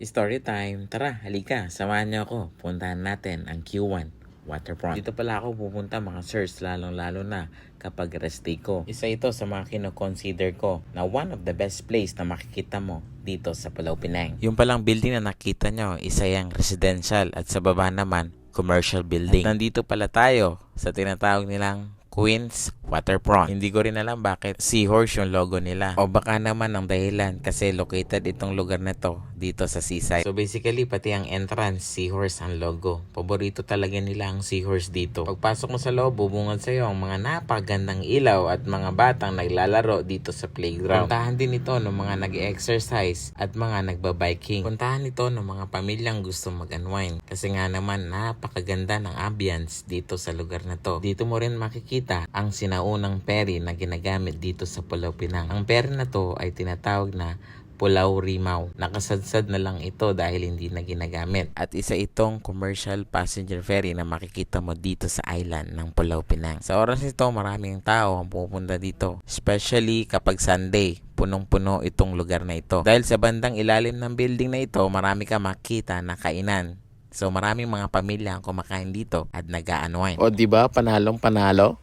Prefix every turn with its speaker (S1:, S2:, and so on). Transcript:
S1: Story time. Tara, halika. Samahan niyo ako. Puntahan natin ang Q1 Waterfront. Dito pala ako pupunta mga sirs, lalong-lalo na kapag rest day ko. Isa ito sa mga kino-consider ko na one of the best place na makikita mo dito sa Pulau Pinang. Yung palang building na nakita nyo, isa yung residential at sa baba naman, commercial building. At nandito pala tayo sa tinatawag nilang Queens Waterfront. Hindi ko rin alam bakit seahorse yung logo nila. O baka naman ang dahilan kasi located itong lugar na to dito sa seaside. So basically pati ang entrance seahorse ang logo. Paborito talaga nila ang seahorse dito. Pagpasok mo sa loob, bubungad sa iyo ang mga napagandang ilaw at mga batang naglalaro dito sa playground. Puntahan din ito ng mga nag-exercise at mga nagbabiking. Puntahan ito ng mga pamilyang gusto mag-unwind. Kasi nga naman napakaganda ng ambience dito sa lugar na to. Dito mo rin makikita ang sinaunang ferry na ginagamit dito sa Pulau Pinang. Ang ferry na to ay tinatawag na Pulau Rimau. Nakasadsad na lang ito dahil hindi na ginagamit. At isa itong commercial passenger ferry na makikita mo dito sa island ng Pulau Pinang. Sa oras ito, maraming tao ang pupunta dito. Especially kapag Sunday. Punong-puno itong lugar na ito. Dahil sa bandang ilalim ng building na ito, marami ka makita na kainan. So maraming mga pamilya ang kumakain dito at nag-unwind. O diba, panalong panalo?